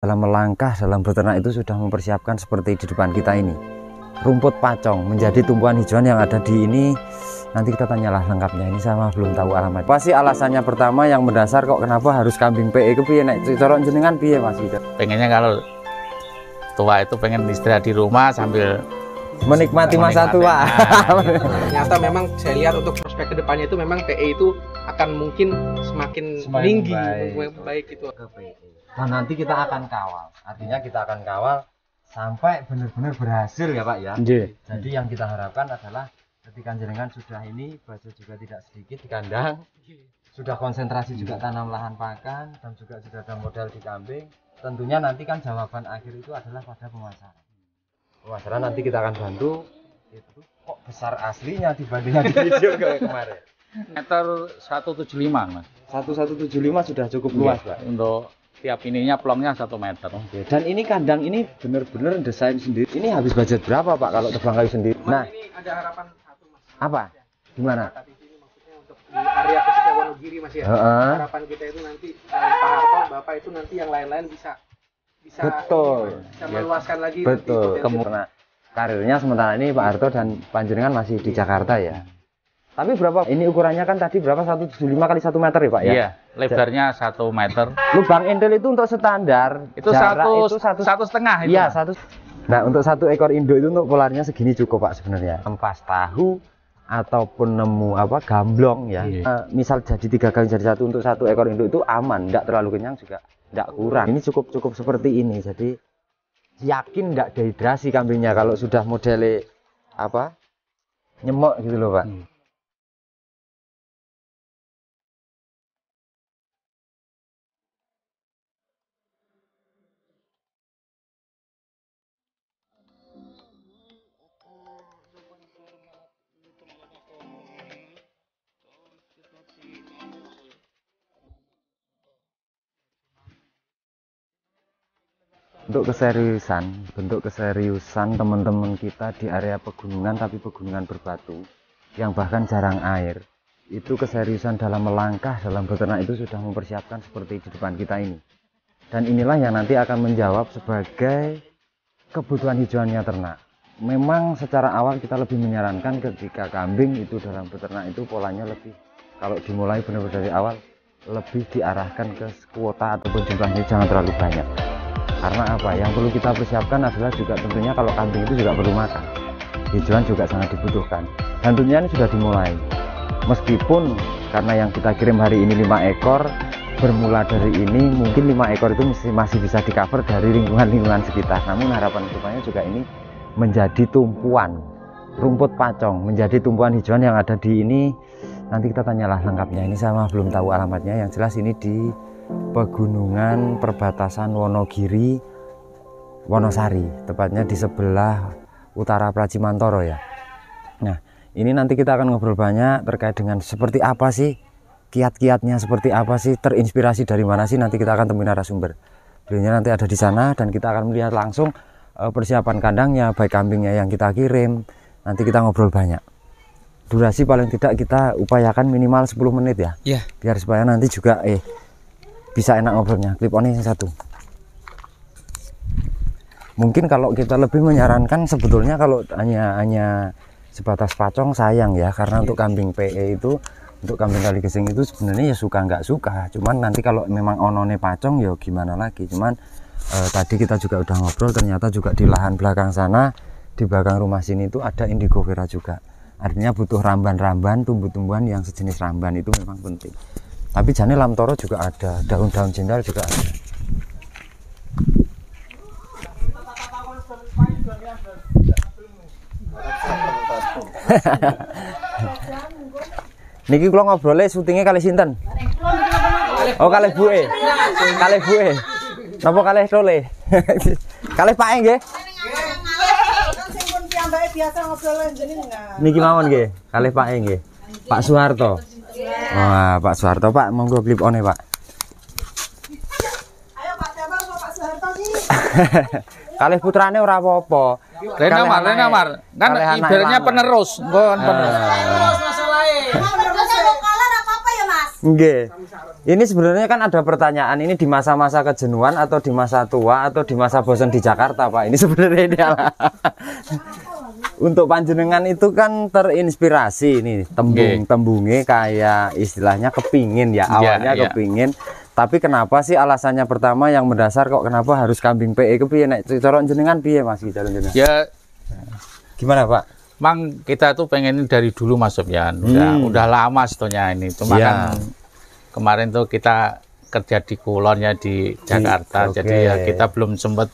Dalam melangkah, dalam beternak itu sudah mempersiapkan seperti di depan kita ini. Rumput pacong menjadi tumpuan hijauan yang ada di ini. Nanti kita tanyalah lengkapnya. Ini sama belum tahu alamat. Pasti alasannya pertama yang mendasar kok kenapa harus kambing PE ke piye nek corok jenengan piye Mas Wida? Pengennya kalau tua itu pengen istirahat di rumah sambil menikmati masa tua. Ternyata memang saya lihat untuk prospek kedepannya itu memang PE itu akan mungkin semakin tinggi, baik itu. Dan nanti kita akan kawal. Artinya kita akan kawal sampai benar-benar berhasil ya Pak ya. Jadi yang kita harapkan adalah ketika jenengan sudah ini baju juga tidak sedikit di kandang, sudah konsentrasi juga tanam lahan pakan dan juga sudah ada modal di kambing. Tentunya nanti kan jawaban akhir itu adalah pada pemasaran. Pemasaran nanti kita akan bantu. Itu kok besar aslinya dibandingkan di video kayak kemarin. Meter 175 Mas. 1175 sudah cukup luas Pak. Untuk tiap ininya pelongnya 1 meter. Oke. Dan ini kandang ini benar-benar desain sendiri. Ini habis budget berapa Pak kalau tebang kayu sendiri? Nah, ini ada harapan satu Mas. Apa? Gimana? Tapi ini maksudnya untuk di area khususnya Wonogiri Mas ya. Harapan kita itu nanti Pak Harto, Bapak itu nanti yang lain-lain bisa betul. Bisa meluaskan lagi. Betul. Karena karirnya sementara ini Pak Harto dan panjenengan masih di Jakarta ya. Tapi berapa? Ini ukurannya kan tadi berapa? 175 kali 1 meter ya Pak ya? Iya, lebarnya 1 meter. Lubang indel itu untuk standar. Itu satu setengah itu. Iya, satu. Nah, untuk satu ekor induk itu untuk polarnya segini cukup Pak sebenarnya. Ampas tahu ataupun nemu apa gamblong ya. Misal jadi 3 kali jadi 1 untuk satu ekor induk itu aman, enggak terlalu kenyang juga enggak kurang. Ini cukup seperti ini. Jadi yakin enggak dehidrasi kambingnya kalau sudah modele apa? Nyemok gitu loh Pak. Bentuk keseriusan teman-teman kita di area pegunungan tapi pegunungan berbatu yang bahkan jarang air, itu keseriusan dalam melangkah, dalam beternak itu sudah mempersiapkan seperti di depan kita ini. Dan inilah yang nanti akan menjawab sebagai kebutuhan hijauannya ternak. Memang secara awal kita lebih menyarankan ketika kambing itu dalam beternak itu polanya lebih, kalau dimulai benar-benar dari awal, lebih diarahkan ke kuota ataupun jumlahnya jangan terlalu banyak. Karena apa? Yang perlu kita persiapkan adalah juga tentunya kalau kambing itu juga perlu makan. Hijauan juga sangat dibutuhkan. Dan tentunya ini sudah dimulai. Meskipun karena yang kita kirim hari ini 5 ekor, bermula dari ini mungkin 5 ekor itu masih bisa di cover dari lingkungan-lingkungan sekitar. Namun harapan kedepannya juga ini menjadi tumpuan rumput pacong, menjadi tumpuan hijauan yang ada di ini. Nanti kita tanyalah lengkapnya. Ini sama belum tahu alamatnya. Yang jelas ini di pegunungan perbatasan Wonogiri Wonosari, tepatnya di sebelah utara Pracimantoro ya. Nah, ini nanti kita akan ngobrol banyak terkait dengan seperti apa sih kiat-kiatnya, seperti apa sih, terinspirasi dari mana sih, nanti kita akan temui narasumber. Beliaunya nanti ada di sana dan kita akan melihat langsung persiapan kandangnya, baik kambingnya yang kita kirim. Nanti kita ngobrol banyak. Durasi paling tidak kita upayakan minimal 10 menit ya. Iya. Biar supaya nanti juga bisa enak ngobrolnya. Clip on yang satu. Mungkin kalau kita lebih menyarankan sebetulnya kalau hanya sebatas pacong sayang ya, karena untuk kambing PE itu, untuk kambing kali gesing itu sebenarnya ya suka nggak suka. Cuman nanti kalau memang onone pacong ya gimana lagi. Cuman tadi kita juga udah ngobrol, ternyata juga di lahan belakang sana, di belakang rumah sini itu ada indigo vera juga. Artinya butuh ramban-ramban, tumbuh-tumbuhan yang sejenis ramban itu memang penting. Tapi jane lamtoro juga ada, daun-daun jenderal juga ada. Niki kula ngobrole syutinge kali sinten? Oh, kalih buke. Kalih buke. Napa kalih tole? Kalih pake nggih? Niki mawon nggih, kalih pake nggih. Pak Soeharto. Wah, Pak Soeharto, Pak, monggo clip on Pak. Ayo Pak Jamal, Pak Soeharto sih. Kalih putrane ora apa-apa. Renamar. Kan ibaratnya penerus. Penerus masalahnya. Kalau kalah apa-apa ya, Mas? Nggih. Ini sebenarnya kan ada pertanyaan, ini di masa-masa kejenuhan atau di masa tua atau di masa bosan di Jakarta, Pak? Ini sebenarnya ideal. Untuk panjenengan itu kan terinspirasi ini tembungnya kayak istilahnya kepingin ya, awalnya kepingin. Tapi kenapa sih alasannya pertama yang mendasar kok kenapa harus kambing PE kepiye nek cara jenengan piye Mas cara jenengan? Ya gimana Pak? Mang kita tuh pengen dari dulu Mas Sofyan. Udah lama sebetulnya ini. Cuma kan kemarin tuh kita kerja di Kulon ya di Jakarta. Jadi ya kita belum sempat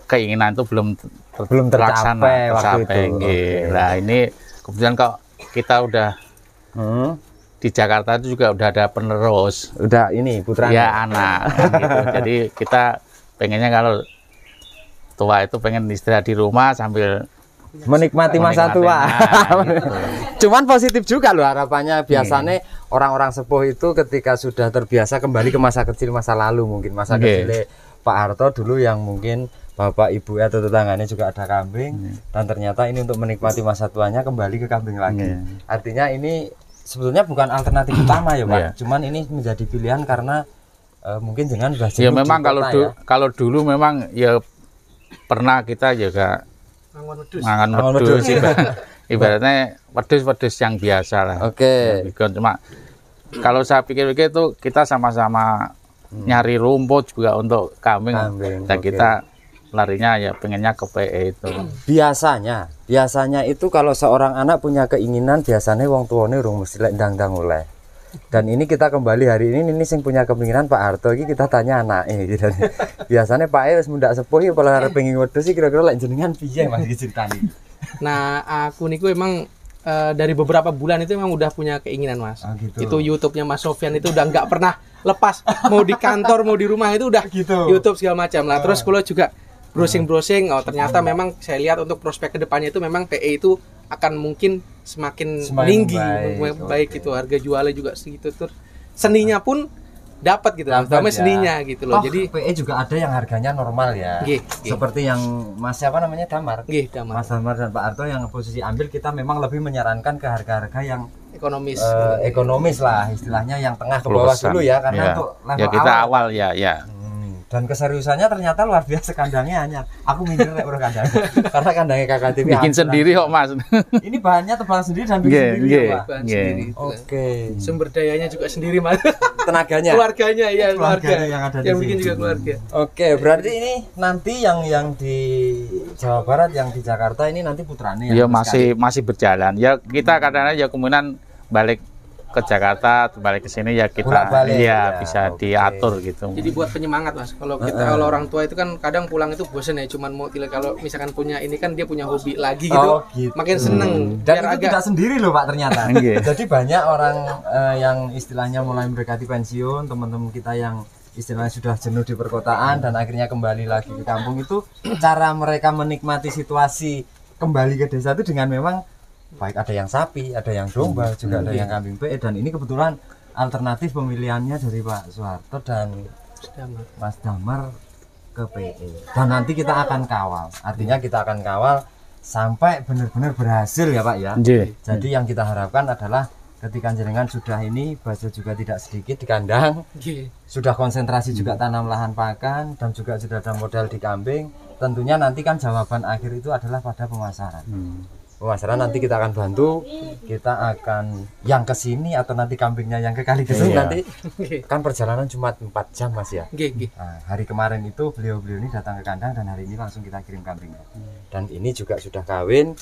keinginan itu belum tercapai waktu itu. Nah ini kemudian kok kita udah di Jakarta itu juga udah ada penerus. Udah ini putranya. Ya anak. Gitu. Jadi kita pengennya kalau tua itu pengen istirahat di rumah sambil menikmati masa tua. Gitu. Cuman positif juga loh harapannya. Biasanya orang-orang sepuh itu ketika sudah terbiasa kembali ke masa kecil masa lalu, mungkin masa kecil Pak Harto dulu yang mungkin bapak ibu atau tetangganya juga ada kambing dan ternyata ini untuk menikmati masa tuanya kembali ke kambing lagi. Artinya ini sebetulnya bukan alternatif utama ya Pak. Cuman ini menjadi pilihan karena mungkin jangan sudah ya memang kalau dulu memang ya pernah kita juga mangan wedhus ibaratnya wedhus yang biasa lah. Cuma kalau saya pikir-pikir itu kita sama-sama nyari rumput juga untuk kambing. Dan kita larinya ya pengennya ke PE itu. Biasanya itu kalau seorang anak punya keinginan biasanya wong tuane urung mesti lek ndang-ndang oleh. Dan ini kita kembali hari ini sing punya kepinginan Pak Harto iki kita tanya anak gitu. Biasanya Pak E wis mundak sepuh iki kalau arep pengen wedhus iki kira-kira lek jenengan piye Mas ceritane. Nah, aku niku emang dari beberapa bulan itu memang udah punya keinginan Mas. Itu YouTube-nya Mas Sofyan itu udah nggak pernah lepas. Mau di kantor mau di rumah itu udah YouTube segala macam lah. Terus kalau juga browsing, oh ternyata memang saya lihat untuk prospek kedepannya itu memang PE itu akan mungkin semakin tinggi, baik itu harga jualnya juga segitu, terus seninya pun dapat gitu, terutama seninya gitu loh. Jadi PE juga ada yang harganya normal ya, seperti yang Mas siapa namanya Damar, Mas Damar dan Pak Harto yang posisi ambil, kita memang lebih menyarankan ke harga-harga yang ekonomis lah istilahnya, yang tengah ke bawah dulu ya, karena untuk level kita awal ya. Dan keseriusannya ternyata luar biasa, kandangnya hanya aku mikir orang kandang karena kandangnya kakak TV bikin sendiri kok Mas. Ini bahannya tebal sendiri dan bikin sendiri ya Pak. Sumber dayanya juga sendiri Mas. Tenaganya, keluarganya ya, keluarga yang ada yang di bikin sini juga keluarga. Berarti ini nanti yang di Jawa Barat, yang di Jakarta ini nanti putrane ya masih berjalan ya. Kita kadang-kadang ya kemungkinan balik ke Jakarta, balik ke sini ya kita bisa diatur gitu. Jadi buat penyemangat Mas. Kalau kita kalau orang tua itu kan kadang pulang itu bosan ya, cuman mau kalau misalkan punya ini kan dia punya hobi lagi gitu, makin seneng. Dan itu tidak sendiri loh Pak ternyata. Jadi banyak orang yang istilahnya mulai mendekati pensiun, teman-teman kita yang istilahnya sudah jenuh di perkotaan dan akhirnya kembali lagi ke kampung, itu cara mereka menikmati situasi kembali ke desa itu dengan memang baik ada yang sapi, ada yang domba, juga ada yang kambing PE, dan ini kebetulan alternatif pemilihannya dari Pak Soeharto dan Mas Damar ke PE. Dan nanti kita akan kawal, artinya kita akan kawal sampai benar-benar berhasil ya Pak ya. Jadi yang kita harapkan adalah ketika jenengan sudah ini baju juga tidak sedikit di kandang, sudah konsentrasi juga tanam lahan pakan, dan juga sudah ada modal di kambing, tentunya nanti kan jawaban akhir itu adalah pada pemasaran. Pemasaran nanti kita akan bantu, kita akan yang ke sini atau nanti kambingnya yang ke Kaligesung nanti kan perjalanan cuma 4 jam Mas ya. Nah, hari kemarin itu beliau ini datang ke kandang dan hari ini langsung kita kirim kambingnya. Dan ini juga sudah kawin.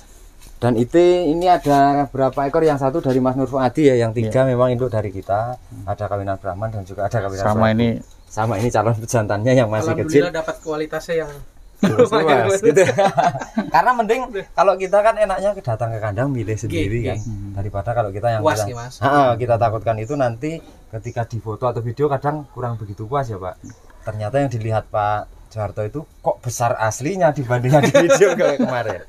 Dan ini ada berapa ekor, yang satu dari Mas Nur Fuadi ya, yang 3 memang induk dari kita. Ada kawinan Brahman dan juga ada kawinan sama ini calon pejantannya yang masih kecil. Alhamdulillah dapat kualitasnya yang luas gitu. Karena mending kalau kita kan enaknya datang ke kandang milih sendiri kan, daripada kalau kita yang puas kita takutkan itu nanti ketika di foto atau video kadang kurang begitu puas ya Pak. Ternyata yang dilihat Pak Soeharto itu kok besar aslinya dibandingkan di video kayak kemarin.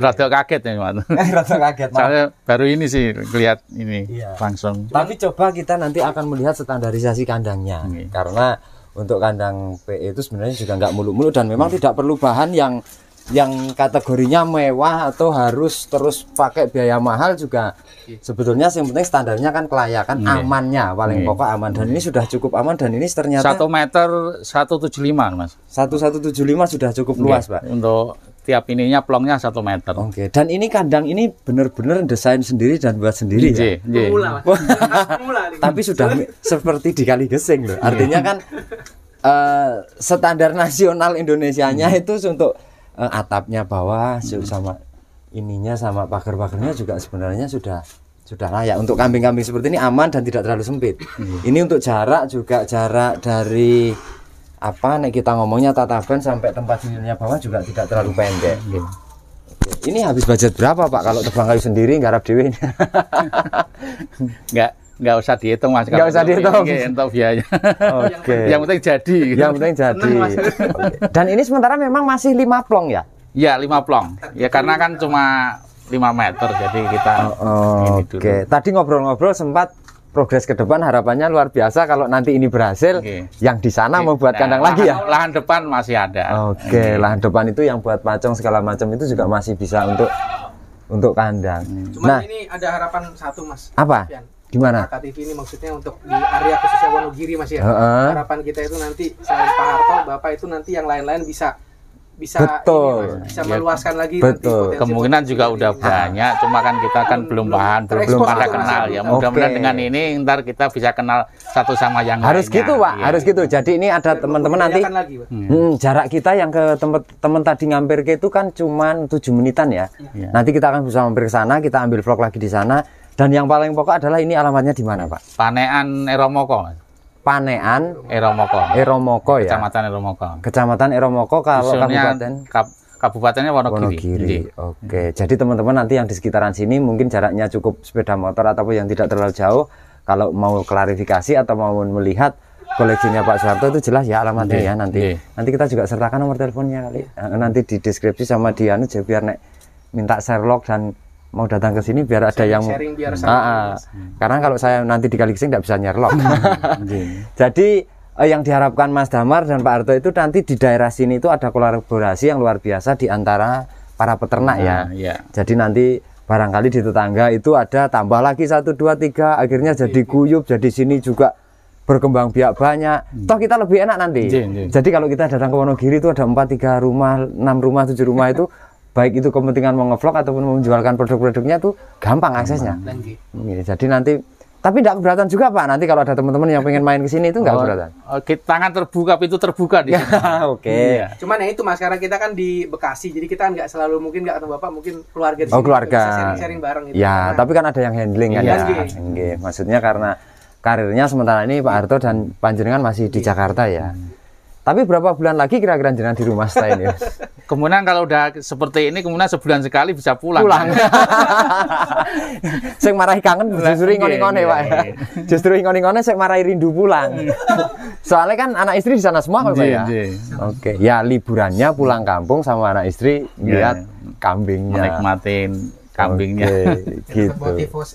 Rada kaget ya Mas. Rada kaget. Soalnya baru ini sih lihat ini langsung. Tapi coba kita nanti akan melihat standarisasi kandangnya, karena untuk kandang PE itu sebenarnya juga nggak muluk-muluk dan memang tidak perlu bahan yang yang kategorinya mewah atau harus terus pakai biaya mahal juga sebetulnya yang penting standarnya kan kelayakan amannya paling pokok aman, dan ini sudah cukup aman, dan ini ternyata 1 meter 175 Mas. 1175 sudah cukup luas Pak. Untuk tiap ininya plongnya 1 meter. Oke, dan ini kandang ini benar-benar desain sendiri dan buat sendiri ya. Pemula, Mas. Pemula nih. Tapi sudah seperti di Kali Gesing loh. Artinya kan standar nasional Indonesianya itu untuk atapnya bawah sama ininya sama pagar-pagarnya juga sebenarnya sudah layak untuk kambing-kambing seperti ini, aman dan tidak terlalu sempit. Ini untuk jarak juga, jarak dari apa nek kita ngomongnya tatapan sampai tempat tidurnya bawah juga tidak terlalu pendek. Oke. Ini habis budget berapa Pak kalau tebang kayu sendiri garap dewe? Nggak usah dihitung Mas. Nggak usah dihitung. Untuk biaya. Oke. Yang penting jadi. Yang penting jadi. Dan ini sementara memang masih 5 plong ya? Ya 5 plong. Ya karena kan cuma 5 meter jadi kita ini dulu. Oke. Tadi ngobrol-ngobrol sempat progres ke depan harapannya luar biasa kalau nanti ini berhasil. Yang di sana mau buat kandang lagi ya? Lahan depan masih ada. Oke. Lahan depan itu yang buat pacong segala macam itu juga masih bisa untuk kandang. Cuma ini ada harapan satu Mas. Apa? Gimana? KKTV ini maksudnya untuk di area khususnya Wonogiri Mas ya. Harapan kita itu nanti selain Pak Harto, Bapak itu nanti yang lain-lain bisa betul ini, bisa meluaskan lagi betul. Nanti kemungkinan juga udah banyak, cuma kan kita kan belum pada kenal ya. Mudah-mudahan dengan ini ntar kita bisa kenal satu sama yang harus lainnya. Gitu Pak, harus gitu. Jadi ini ada teman-teman nanti jarak kita yang ke teman tadi ngampir ke itu kan cuma 7 menitan ya. Nanti kita akan bisa mampir ke sana, kita ambil vlog lagi di sana. Dan yang paling pokok adalah ini alamatnya di mana Pak? Panean Eromoko. Panean Eromoko ya. Kecamatan Eromoko kalau kabupatennya Wonogiri. Oke. Jadi teman-teman nanti yang di sekitaran sini mungkin jaraknya cukup sepeda motor ataupun yang tidak terlalu jauh, kalau mau klarifikasi atau mau melihat koleksinya Pak Soeharto itu jelas ya alamatnya ya nanti. Nanti kita juga sertakan nomor teleponnya kali. Nanti di deskripsi sama dia biar nek minta Sherlock dan mau datang ke sini biar ada yang biar karena kalau saya nanti di Kali Gesing tidak bisa nyerlok. Jadi yang diharapkan Mas Damar dan Pak Harto itu nanti di daerah sini itu ada kolaborasi yang luar biasa di antara para peternak ya. Jadi nanti barangkali di tetangga itu ada tambah lagi 1, 2, 3 akhirnya jadi guyup, jadi sini juga berkembang biak banyak. Toh kita lebih enak nanti. Jadi kalau kita datang ke Wonogiri itu ada 4, 3 rumah, 6 rumah, 7 rumah itu baik itu kepentingan mau ngevlog ataupun menjualkan produk-produknya tuh gampang aksesnya. Jadi nanti tapi tidak keberatan juga Pak nanti kalau ada teman-teman yang pengen main ke sini itu nggak keberatan. Tangan terbuka, pintu terbuka di sini. Oke. Cuman ya itu Mas, karena kita kan di Bekasi jadi kita nggak selalu mungkin nggak ketemu Bapak, mungkin keluarga di sini keluarga bisa sharing-sharing bareng gitu. Ya, tapi kan ada yang handling kan ya. Maksudnya karena karirnya sementara ini Pak Harto dan panjenengan masih di Jakarta ya. Tapi berapa bulan lagi kira-kira jenengan di rumah setelah ini? Kemudian kalau udah seperti ini, kemudian sebulan sekali bisa pulang. Saya marahi kangen justru ingone-ingone Pak. Justru ingone-ingone saya marahi rindu pulang. Soalnya kan anak istri di sana semua Pak ya. Oke, ya liburannya pulang kampung sama anak istri lihat kambingnya. Menikmatin kambingnya. Gitu.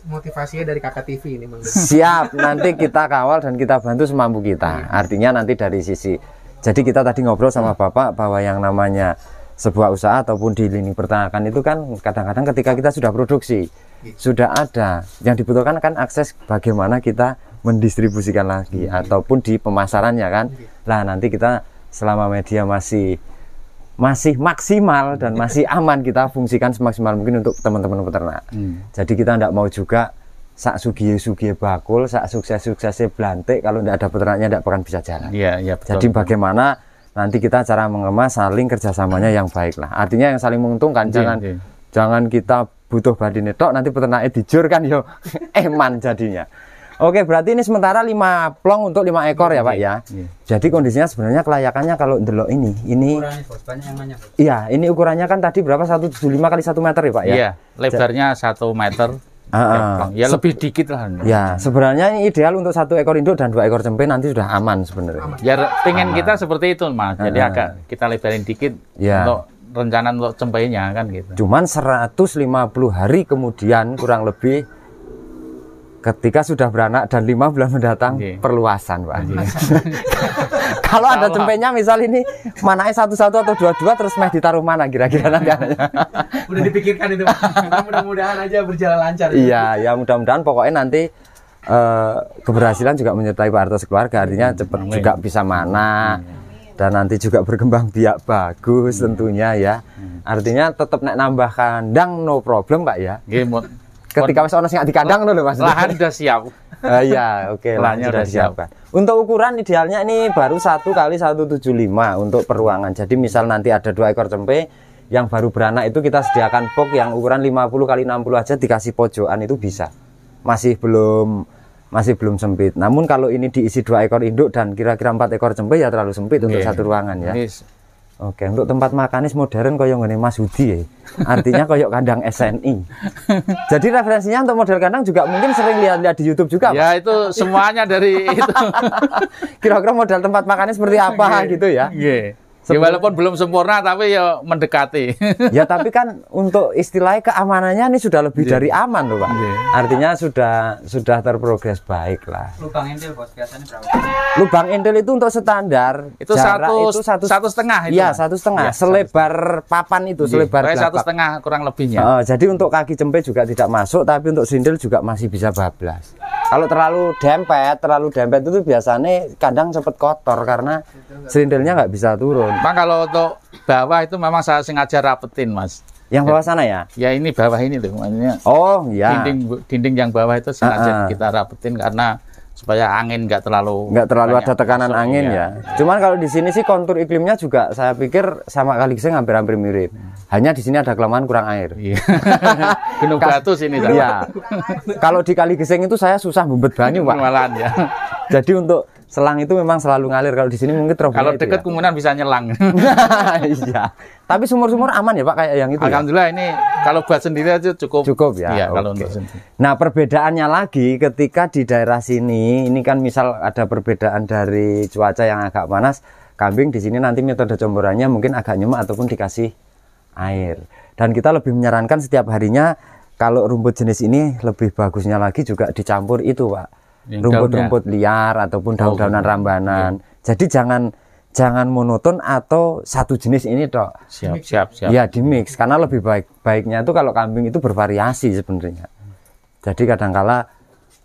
Motivasinya dari KKTV ini Bang. Siap, nanti kita kawal dan kita bantu semampu kita. Artinya nanti dari sisi, jadi kita tadi ngobrol sama Bapak bahwa yang namanya sebuah usaha ataupun di lini peternakan itu kan kadang-kadang ketika kita sudah produksi, sudah ada, yang dibutuhkan kan akses bagaimana kita mendistribusikan lagi ataupun di pemasarannya kan. Nah nanti kita selama media masih maksimal dan masih aman, kita fungsikan semaksimal mungkin untuk teman-teman peternak. Jadi kita tidak mau juga sak sugie bakul, sak sukses belantik kalau tidak ada peternaknya tidak akan bisa jalan. Betul. Jadi bagaimana nanti kita cara mengemas saling kerjasamanya yang baik lah. Artinya yang saling menguntungkan. Jangan kita butuh badine tok nanti peternaknya dijur kan yo eman jadinya. Oke, berarti ini sementara 5 plong untuk 5 ekor ya Pak ya. Jadi kondisinya sebenarnya kelayakannya kalau delok ini iya, ini ukurannya kan tadi berapa, 175 kali 1 meter ya Pak ya. Iya, lebarnya 1 meter. Ya lebih dikit lah. Ya, sebenarnya ini ideal untuk 1 ekor induk dan 2 ekor cempe nanti sudah aman sebenarnya. Ya pengen kita seperti itu Mas. Jadi agak kita lebarin dikit untuk rencana untuk cempenya kan gitu. Cuman 150 hari kemudian kurang lebih ketika sudah beranak dan 5 bulan mendatang perluasan Pak. Kalau ada cempenya misal ini mananya 1-1 atau 2-2 terus meh ditaruh mana kira-kira nanti anaknya. Udah dipikirkan itu, mudah-mudahan aja berjalan lancar. Iya, ya mudah-mudahan pokoknya nanti keberhasilan juga menyertai Pak Harto sekeluarga, artinya cepat juga bisa mana dan nanti juga berkembang biak bagus tentunya ya. Artinya tetap nek nambah kandang no problem Pak ya. Ketika wis ono sing di kandang lho Mas. Lahan sudah siap. Iya, oke, lahannya sudah disiapkan. Untuk ukuran idealnya ini baru 1 kali 175 untuk peruangan. Jadi misal nanti ada 2 ekor cempe yang baru beranak itu kita sediakan box yang ukuran 50 kali 60 aja dikasih pojokan itu bisa. Masih belum sempit. Namun kalau ini diisi 2 ekor induk dan kira-kira 4 ekor cempe ya terlalu sempit untuk satu ruangan ya. Oke, untuk tempat makanis modern koyo ngene Mas Hudi ya. Artinya koyo kandang SNI. Jadi referensinya untuk model kandang juga mungkin sering lihat di YouTube juga, Pak. Ya, itu semuanya dari itu. Kira-kira model tempat makannya seperti apa gitu ya. Ya, walaupun belum sempurna tapi ya mendekati. Ya tapi kan untuk istilahnya keamanannya ini sudah lebih dari aman loh Pak. Artinya sudah terprogres baik lah. Lubang intil bos biasanya berapa? Lubang intil itu untuk standar itu satu setengah itu. Iya 1,5 selebar papan itu selebar 1,5 kurang lebihnya. Jadi untuk kaki cempe juga tidak masuk, tapi untuk sindel juga masih bisa bablas. Kalau terlalu dempet itu biasanya kandang cepet kotor karena serindelnya nggak bisa turun. Bang, kalau untuk bawah itu memang saya sengaja rapetin Mas. Yang bawah sana ya? Ya ini bawah ini tuh maksudnya. Oh ya. Dinding yang bawah itu sengaja kita rapetin karena supaya angin nggak terlalu ada tekanan angin ya. Cuman kalau di sini sih kontur iklimnya juga saya pikir sama Kali Geseng hampir mirip. Hanya di sini ada kelemahan kurang air. Gunung Batu sini. Iya. Kalau di Kali Geseng itu saya susah bumbet banyu Pak. Ya. Jadi untuk selang itu memang selalu ngalir. Kalau di sini mungkin kalau dekat kemudian bisa nyelang. Iya. Tapi sumur-sumur aman ya Pak kayak yang itu. Alhamdulillah ini kalau buat sendiri aja cukup ya. Iya, kalau untuk sendiri. Nah, perbedaannya lagi ketika di daerah sini, ini kan misal ada perbedaan dari cuaca yang agak panas, kambing di sini nanti metode comborannya mungkin agak nyemak ataupun dikasih air. Dan kita lebih menyarankan setiap harinya kalau rumput jenis ini lebih bagusnya lagi juga dicampur itu, Pak. Rumput-rumput liar ataupun daun-daunan rambanan. Jadi jangan monoton atau satu jenis ini dok. Siap. Ya di mix karena lebih baiknya itu kalau kambing itu bervariasi sebenarnya. Jadi kadangkala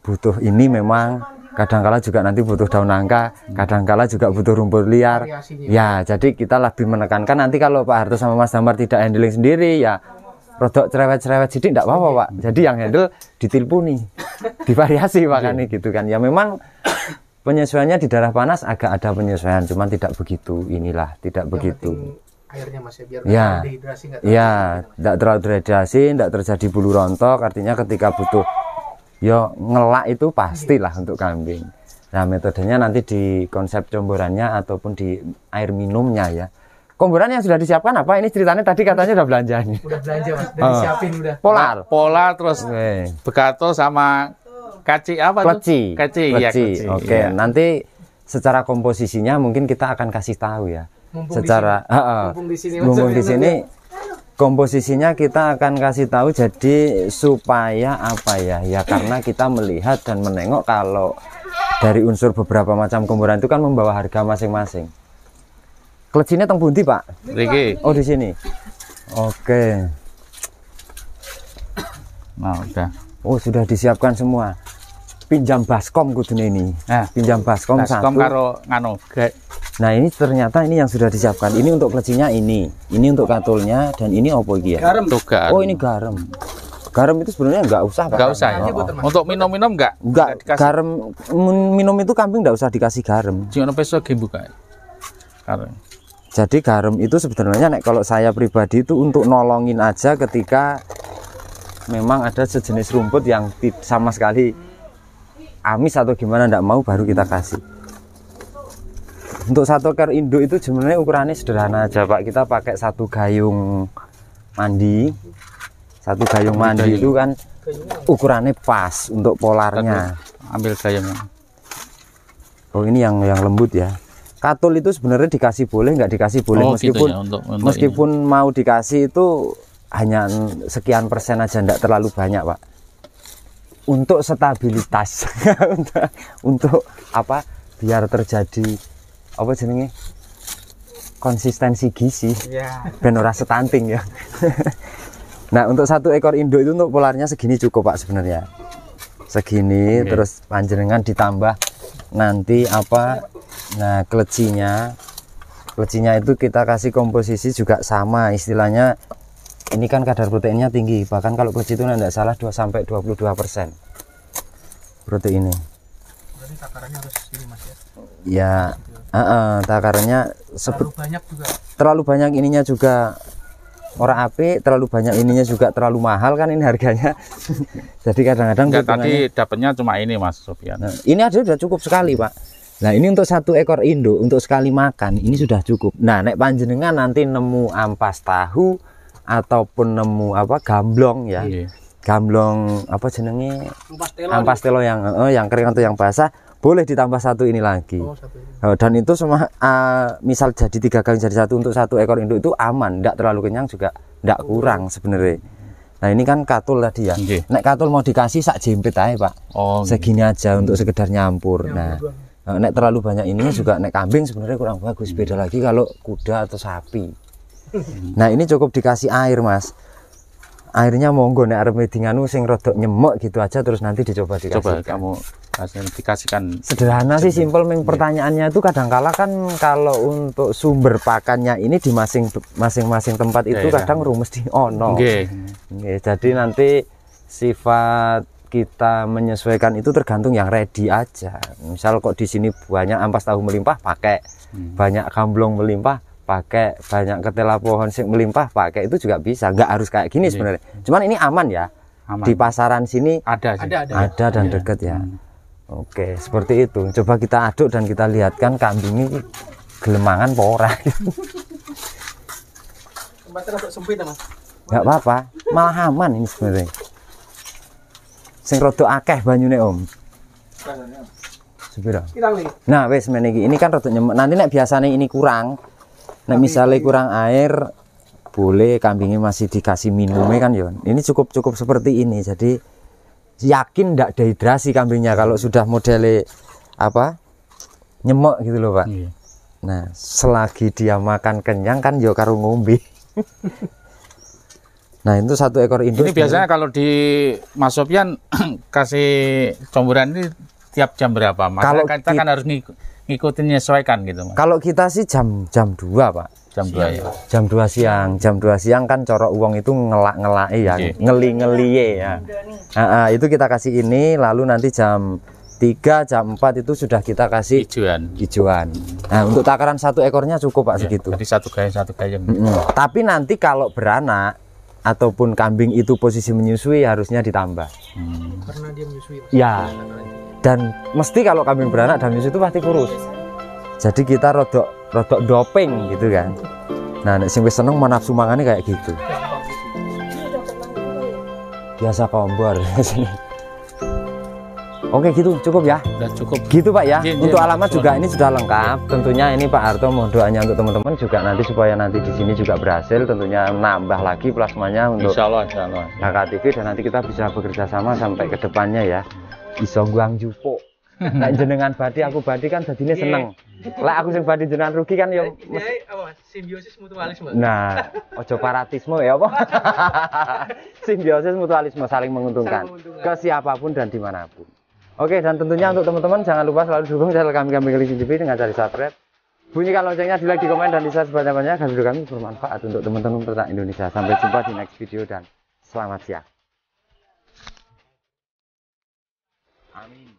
butuh ini memang, kadangkala juga nanti butuh daun nangka, kadangkala juga butuh rumput liar. Ya jadi kita lebih menekankan nanti kalau Pak Harto sama Mas Damar tidak handling sendiri ya rodok cerewet-cerewet sidik enggak apa-apa Pak. Jadi yang handle ditilpuni, divariasi makanya gitu kan. Ya memang penyesuaiannya di daerah panas agak ada penyesuaian, cuman tidak begitu tidak begitu. Airnya masih biar dehidrasi tidak terlalu dehidrasi, tidak terjadi bulu rontok. Artinya ketika butuh ngelak itu pastilah untuk kambing. Nah metodenya nanti di konsep comborannya ataupun di air minumnya ya. Komboran yang sudah disiapkan apa? Ini ceritanya tadi katanya udah belanja nih. Udah belanja Mas, udah disiapin udah. Polar terus Begato sama Kleci. Oke. Nanti secara komposisinya mungkin kita akan kasih tahu ya. Mumpung di sini komposisinya kita akan kasih tahu. Jadi supaya apa ya? Ya karena kita melihat dan menengok kalau dari unsur beberapa macam komboran itu kan membawa harga masing-masing. Klecinya teng pundi, Pak? Riki. Oh, di sini. Oke. Nah, udah. Oh, sudah disiapkan semua. Pinjam baskom kudune ini. Nah, pinjam baskom satu. Karo ngano. Nah, ini ternyata ini yang sudah disiapkan. Ini untuk klecinya ini. Ini untuk katulnya dan ini opo iki ya? Garam. Oh, ini garam. Garam itu sebenarnya nggak usah, Pak. Nggak usah. Ya? Untuk minum-minum nggak? Garam minum itu kambing nggak usah dikasih garam. Jangan peso buka. Garam. Jadi garam itu sebenarnya kalau saya pribadi itu untuk nolongin aja ketika memang ada sejenis rumput yang sama sekali amis atau gimana ndak mau baru kita kasih. Untuk satu ekor induk itu sebenarnya ukurannya sederhana aja Pak. Kita pakai satu gayung mandi. Satu gayung mandi itu kan ukurannya pas untuk polarnya. Ambil gayungnya. Oh ini yang lembut ya. Katul itu sebenarnya dikasih boleh nggak dikasih boleh, meskipun gitu ya, meskipun ini mau dikasih itu hanya sekian persen aja, nggak terlalu banyak Pak. Untuk stabilitas, untuk apa? Biar terjadi apa jenenge? Konsistensi gizi. Iya. Ben ora stunting ya. Nah, untuk satu ekor induk itu untuk polarnya segini cukup Pak sebenarnya. Segini terus panjenengan ditambah nanti apa? Nah, klecinya itu kita kasih komposisi juga sama, istilahnya ini kan kadar proteinnya tinggi, bahkan kalau kleci itu tidak salah 2 sampai 22% proteinnya. Berarti takarannya harus ini Mas ya. Ya, takarannya terlalu banyak juga. Terlalu banyak ininya juga orang apik, terlalu banyak ininya juga terlalu mahal kan ini harganya. Jadi kadang-kadang tadi dapatnya cuma ini Mas Sofian. Nah, ini aja udah cukup sekali Pak. Nah ini untuk satu ekor induk untuk sekali makan ini sudah cukup. Nah nek panjenengan nanti nemu ampas tahu ataupun nemu apa gamblong ya, gamblong apa jenenge ampas telo yang kering atau yang basah, boleh ditambah satu ini lagi. Dan itu semua misal jadi 3 kali jadi satu untuk satu ekor induk itu aman, tidak terlalu kenyang juga tidak kurang sebenarnya. Nah ini kan katul tadi ya. Nek katul mau dikasih sak jempit aja Pak. Segini aja untuk sekedar nyampur. Nah nek terlalu banyak ininya juga nek kambing sebenarnya kurang bagus. Beda lagi kalau kuda atau sapi. Nah ini cukup dikasih air Mas. Airnya monggo nek arep medinganu sing rodok nyemok gitu aja terus nanti dicoba dikasih. Coba kamu dikasihkan. Sederhana sih, simpel. Pertanyaannya itu kadang-kala kan kalau untuk sumber pakannya ini di masing-masing tempat itu kadang mesti ono. Jadi nanti sifat kita menyesuaikan itu tergantung yang ready aja. Misal kok di sini banyak ampas tahu melimpah pakai, banyak gamblong melimpah pakai, banyak ketela pohon sing melimpah pakai, itu juga bisa. Nggak harus kayak gini sebenarnya. Cuman ini aman ya. Di pasaran sini ada dan dekat ya. Oke, seperti itu. Coba kita aduk dan kita lihatkan kambing ini gelemangan pora. Tempatnya agak sempit ya Mas. Nggak apa-apa, malah aman ini sebenarnya. Sing rodok akeh banyune Om. Sepira? Nah, wis men iki. Ini kan rodok nyemek. Nanti nek biasanya ini kurang. Nek misalnya kurang air, boleh kambingnya masih dikasih minumnya kan ya. Ini cukup seperti ini. Jadi yakin ndak dehidrasi kambingnya kalau sudah modele apa? Nyemek gitu loh, Pak. Nah, selagi dia makan kenyang kan ya karo ngombe. Nah itu satu ekor induk. Ini biasanya kalau di Mas Sofian kasih comburan ini tiap jam berapa? Kalau kita kan harus ngikutin menyesuaikan gitu Mas. Kalau kita sih jam 2 Pak. Jam 2 ya. Jam 2 siang. Jam 2 siang kan corok uang itu ngelak-ngelak ya, ngeli-ngeliye ya. Itu kita kasih ini, lalu nanti jam 3, jam 4 itu sudah kita kasih hijauan. Nah untuk takaran satu ekornya cukup Pak segitu. Jadi satu gayam. Tapi nanti kalau beranak ataupun kambing itu posisi menyusui harusnya ditambah. Karena dia menyusui. Ya. Dan mesti kalau kambing beranak dan menyusui itu pasti kurus. Jadi kita rodok doping gitu kan. Nah, nek sing wis seneng nafsu mangane kayak gitu. Biasa kompor. Oke gitu cukup ya. Udah cukup. Gitu Pak ya. Untuk alamat juga ini sudah lengkap. Tentunya ini Pak Harto mohon doanya untuk teman-teman juga nanti supaya nanti di sini juga berhasil. Tentunya nambah lagi plasmanya untuk Insyaallah. HKTV dan nanti kita bisa bekerja sama sampai ke depannya ya. Iso guang jupo. Nek jenengan badi aku badi kan jadinya seneng. Lek aku sing badi jenengan rugi kan yo simbiosis mutualisme. Nah, ojo paratisme ya apa? Simbiosis mutualisme saling menguntungkan ke siapapun dan dimanapun. Oke, dan tentunya untuk teman-teman jangan lupa selalu dukung channel kami Keliling TV dengan cara subscribe. Bunyikan loncengnya, di like, di komen, dan di share sebanyak-banyaknya agar video kami bermanfaat untuk teman-teman peternak Indonesia. Sampai jumpa di next video dan selamat siang. Amin.